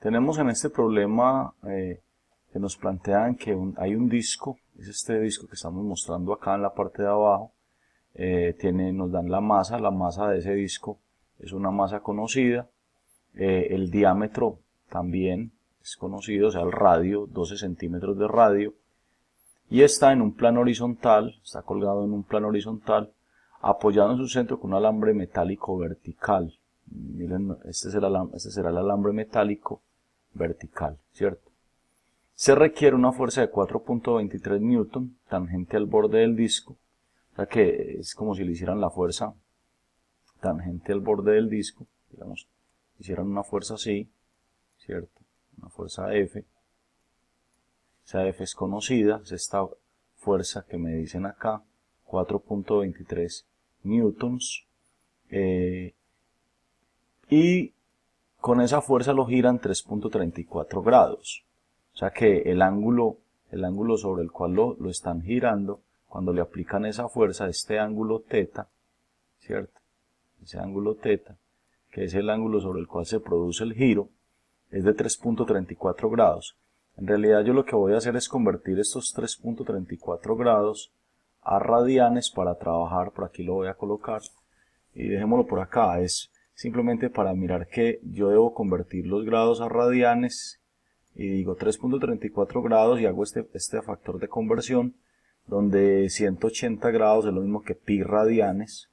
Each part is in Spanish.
Tenemos en este problema que nos plantean que hay un disco, es este disco que estamos mostrando acá en la parte de abajo, nos dan la masa de ese disco es una masa conocida, el diámetro también es conocido, o sea el radio, 12 centímetros de radio, y está en un plano horizontal, está colgado en un plano horizontal, apoyado en su centro con un alambre metálico vertical. Miren, este será el alambre metálico vertical, ¿cierto? Se requiere una fuerza de 4.23 newton tangente al borde del disco, o sea que es como si le hicieran la fuerza tangente al borde del disco, digamos, hicieran una fuerza así, ¿cierto? Una fuerza F. Esa F es conocida, es esta fuerza que me dicen acá, 4.23 newtons, y con esa fuerza lo giran 3.34 grados. O sea que el ángulo sobre el cual lo están girando, cuando le aplican esa fuerza, este ángulo θ, ¿cierto? Ese ángulo θ, que es el ángulo sobre el cual se produce el giro, es de 3.34 grados. En realidad yo lo que voy a hacer es convertir estos 3.34 grados a radianes para trabajar. Por aquí lo voy a colocar y dejémoslo por acá. Es simplemente para mirar que yo debo convertir los grados a radianes y digo 3.34 grados y hago este factor de conversión donde 180 grados es lo mismo que pi radianes,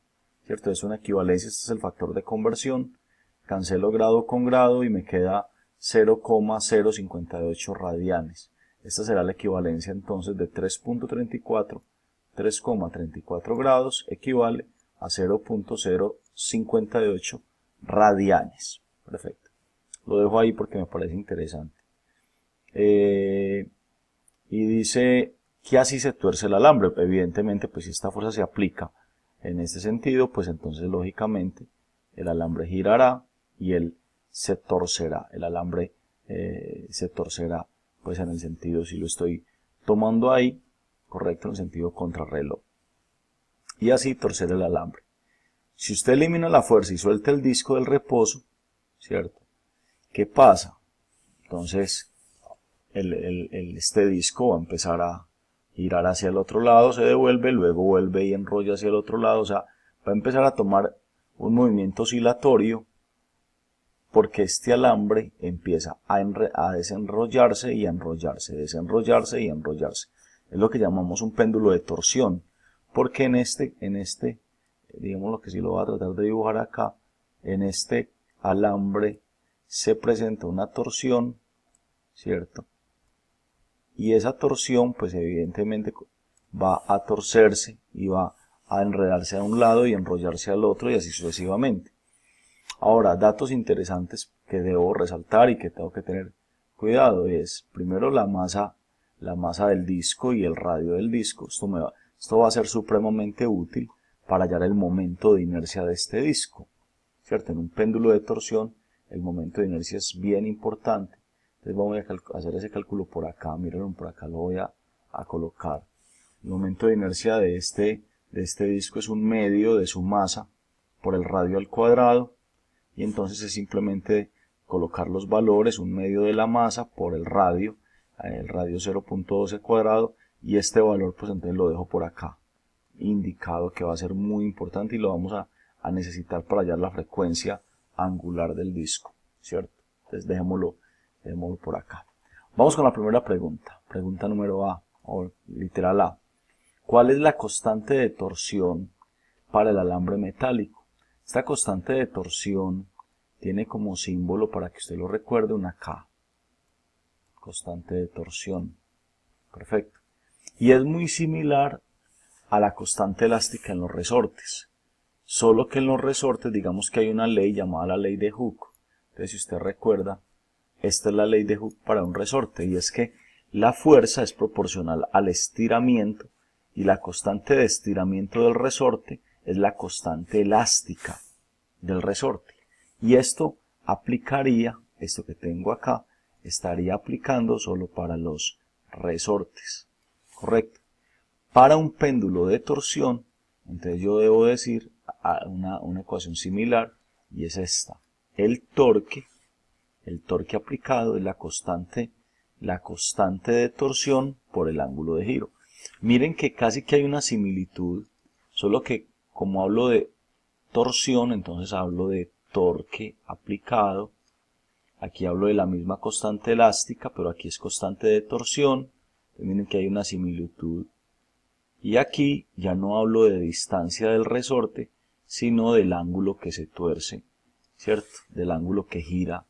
¿cierto? Es una equivalencia, este es el factor de conversión, cancelo grado con grado y me queda 0,058 radianes. Esta será la equivalencia entonces de 3.34 grados equivale a 0.058 radianes. Perfecto. Lo dejo ahí porque me parece interesante. Y dice que así se tuerce el alambre. Evidentemente, pues si esta fuerza se aplica en este sentido, pues entonces lógicamente el alambre girará y él se torcerá. El alambre se torcerá, pues en el sentido, si lo estoy tomando ahí, correcto, en el sentido contrarreloj. Y así torcer el alambre. Si usted elimina la fuerza y suelta el disco del reposo, ¿cierto? ¿Qué pasa? Entonces, este disco va a empezar a girar hacia el otro lado, se devuelve, luego vuelve y enrolla hacia el otro lado, o sea, va a empezar a tomar un movimiento oscilatorio porque este alambre empieza a desenrollarse y a enrollarse, desenrollarse y enrollarse. Es lo que llamamos un péndulo de torsión, porque digamos lo que sí lo voy a tratar de dibujar acá, en este alambre se presenta una torsión, ¿cierto? Y esa torsión, pues evidentemente va a torcerse y va a enredarse a un lado y enrollarse al otro y así sucesivamente. Ahora, datos interesantes que debo resaltar y que tengo que tener cuidado es, primero, la masa del disco y el radio del disco. Esto va a ser supremamente útil para hallar el momento de inercia de este disco, ¿cierto? En un péndulo de torsión, el momento de inercia es bien importante. Entonces vamos a hacer ese cálculo por acá, miren, por acá lo voy a colocar. El momento de inercia de este disco es un medio de su masa por el radio al cuadrado, y entonces es simplemente colocar los valores, un medio de la masa por el radio 0.12 cuadrado, y este valor pues entonces lo dejo por acá, indicado, que va a ser muy importante y lo vamos a necesitar para hallar la frecuencia angular del disco, ¿cierto? Entonces dejémoslo por acá. Vamos con la primera pregunta, pregunta número A, o literal A. ¿Cuál es la constante de torsión para el alambre metálico? Esta constante de torsión tiene como símbolo, para que usted lo recuerde, una K. Constante de torsión. Perfecto. Y es muy similar a la constante elástica en los resortes. Solo que en los resortes, digamos que hay una ley llamada la ley de Hooke. Entonces, si usted recuerda, esta es la ley de Hooke para un resorte, y es que la fuerza es proporcional al estiramiento, y la constante de estiramiento del resorte es la constante elástica del resorte. Y esto aplicaría, esto que tengo acá, estaría aplicando solo para los resortes, ¿correcto? Para un péndulo de torsión, entonces yo debo decir una ecuación similar, y es esta. El torque El torque aplicado es la constante de torsión por el ángulo de giro. Miren que casi que hay una similitud, solo que como hablo de torsión, entonces hablo de torque aplicado. Aquí hablo de la misma constante elástica, pero aquí es constante de torsión. Miren que hay una similitud. Y aquí ya no hablo de distancia del resorte, sino del ángulo que se tuerce, ¿cierto? Del ángulo que gira.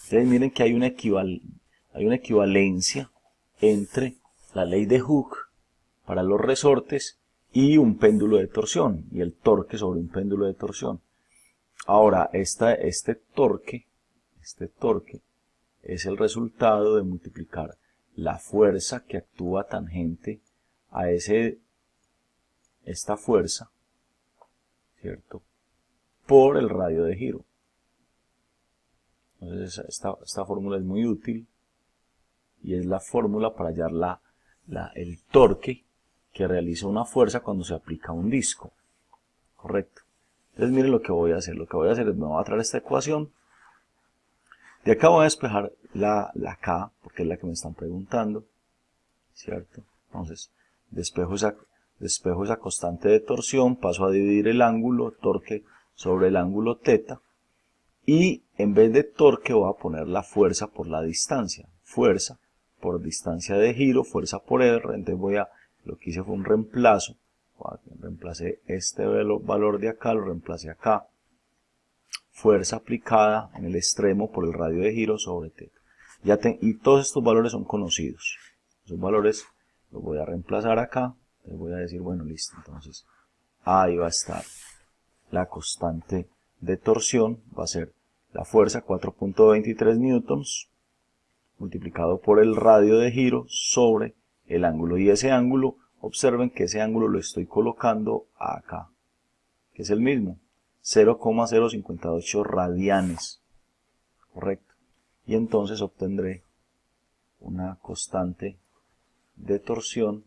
Entonces miren que hay una equivalencia entre la ley de Hooke para los resortes y un péndulo de torsión, y el torque sobre un péndulo de torsión. Ahora, este torque es el resultado de multiplicar la fuerza que actúa tangente a esta fuerza, ¿cierto?, por el radio de giro. Entonces esta fórmula es muy útil y es la fórmula para hallar el torque que realiza una fuerza cuando se aplica un disco. Correcto. Entonces miren lo que voy a hacer. Lo que voy a hacer es me voy a traer esta ecuación. De acá voy a despejar la K, porque es la que me están preguntando, ¿cierto? Entonces despejo esa constante de torsión, paso a dividir el ángulo torque sobre el ángulo teta, y en vez de torque voy a poner la fuerza por la distancia. Fuerza por distancia de giro, fuerza por R. Entonces lo que hice fue un reemplazo. Reemplacé este valor de acá, lo reemplacé acá. Fuerza aplicada en el extremo por el radio de giro sobre θ. Y todos estos valores son conocidos. Esos valores los voy a reemplazar acá. Les voy a decir, bueno, listo. Entonces, ahí va a estar la constante de torsión. Va a ser la fuerza 4.23 newtons multiplicado por el radio de giro sobre el ángulo. Y ese ángulo, observen que ese ángulo lo estoy colocando acá, que es el mismo, 0,058 radianes, correcto. Y entonces obtendré una constante de torsión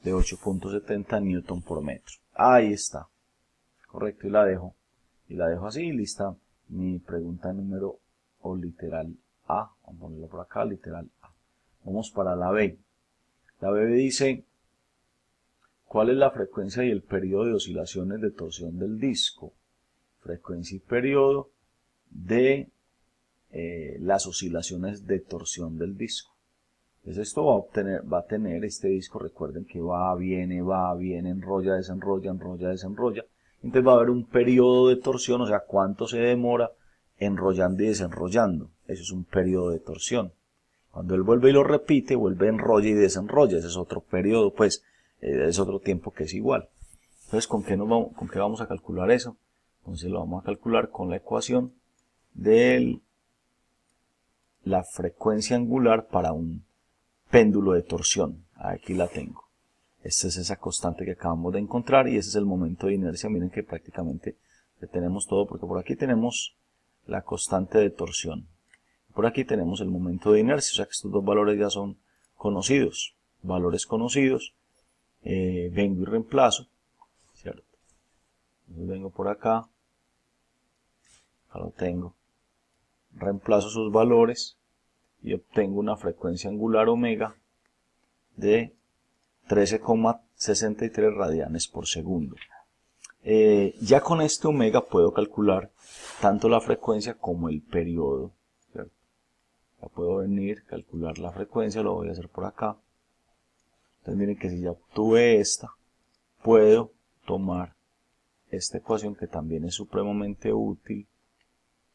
de 8.70 newton por metro. Ahí está, correcto, y la dejo así, lista mi pregunta número o literal A. Vamos a ponerlo por acá, literal A. Vamos para la B. La B dice, ¿cuál es la frecuencia y el periodo de oscilaciones de torsión del disco? Frecuencia y periodo de las oscilaciones de torsión del disco. Entonces esto va a tener este disco, recuerden que va, viene, enrolla, desenrolla, enrolla, desenrolla. Entonces va a haber un periodo de torsión, o sea, cuánto se demora enrollando y desenrollando. Eso es un periodo de torsión. Cuando él vuelve y lo repite, vuelve, enrolla y desenrolla. Ese es otro periodo, pues, es otro tiempo que es igual. Entonces, ¿con qué vamos a calcular eso? Entonces lo vamos a calcular con la ecuación de la frecuencia angular para un péndulo de torsión. Aquí la tengo. Esta es esa constante que acabamos de encontrar y ese es el momento de inercia. Miren que prácticamente tenemos todo, porque por aquí tenemos la constante de torsión. Por aquí tenemos el momento de inercia, o sea que estos dos valores ya son conocidos. Valores conocidos. Vengo y reemplazo, ¿cierto? Entonces vengo por acá. Acá lo tengo. Reemplazo sus valores y obtengo una frecuencia angular omega de 13,63 radianes por segundo. Ya con este omega puedo calcular tanto la frecuencia como el periodo, ¿cierto? Ya puedo venir, calcular la frecuencia, lo voy a hacer por acá. Entonces miren que si ya obtuve esta, puedo tomar esta ecuación que también es supremamente útil,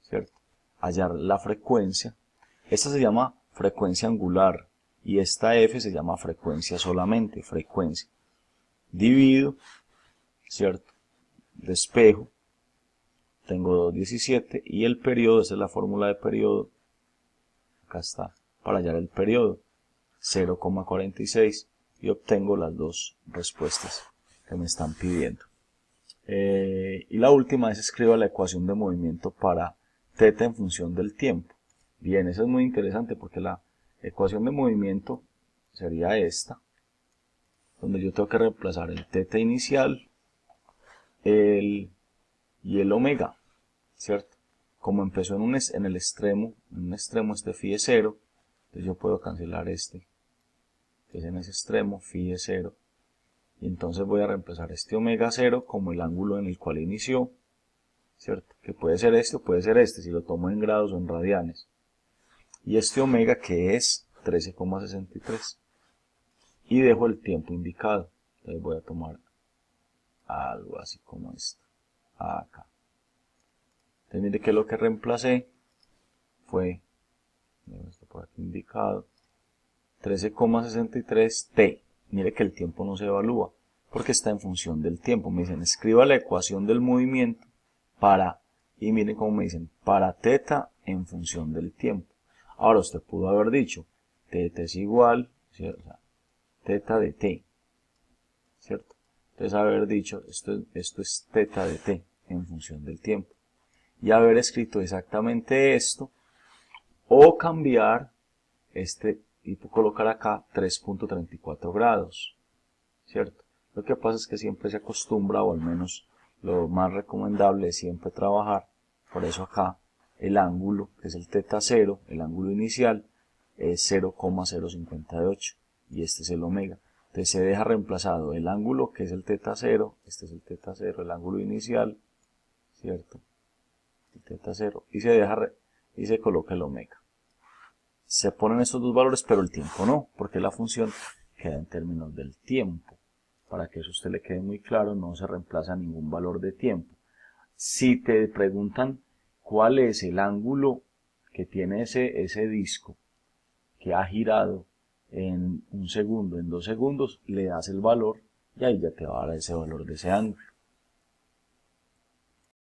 ¿cierto? Hallar la frecuencia. Esta se llama frecuencia angular y esta F se llama frecuencia solamente, frecuencia. Divido, ¿cierto? Despejo, tengo 2,17 y el periodo, esa es la fórmula de periodo, acá está, para hallar el periodo, 0,46 y obtengo las dos respuestas que me están pidiendo. Y la última es escriba la ecuación de movimiento para θ en función del tiempo. Bien, eso es muy interesante porque la ecuación de movimiento sería esta, donde yo tengo que reemplazar el θ inicial y el omega, ¿cierto? como empezó en un extremo este phi es 0, entonces yo puedo cancelar este, que es en ese extremo, phi es 0. Y entonces voy a reemplazar este omega 0 como el ángulo en el cual inició, ¿cierto? Que puede ser este o puede ser este, si lo tomo en grados o en radianes. Y este omega que es 13,63. Y dejo el tiempo indicado. Entonces voy a tomar algo así como esto, acá. Entonces mire que lo que reemplacé fue, esto por aquí indicado, 13,63 t. Mire que el tiempo no se evalúa, porque está en función del tiempo. Me dicen, escriba la ecuación del movimiento para, y miren cómo me dicen, para teta en función del tiempo. Ahora usted pudo haber dicho, teta es igual, ¿sí? O sea, teta de t, ¿cierto? Entonces haber dicho, esto es teta de t en función del tiempo. Y haber escrito exactamente esto, o cambiar este y colocar acá 3.34 grados, ¿cierto? Lo que pasa es que siempre se acostumbra, o al menos lo más recomendable es siempre trabajar, por eso acá el ángulo, que es el teta 0, el ángulo inicial, es 0,058 y este es el omega. Entonces se deja reemplazado el ángulo, que es el teta 0, este es el teta 0, el ángulo inicial, ¿cierto? El teta 0, y se coloca el omega. Se ponen estos dos valores, pero el tiempo no, porque la función queda en términos del tiempo. Para que eso a usted le quede muy claro, no se reemplaza ningún valor de tiempo. Si te preguntan cuál es el ángulo que tiene ese disco que ha girado en 1 segundo, en 2 segundos, le das el valor y ahí ya te va a dar ese valor de ese ángulo.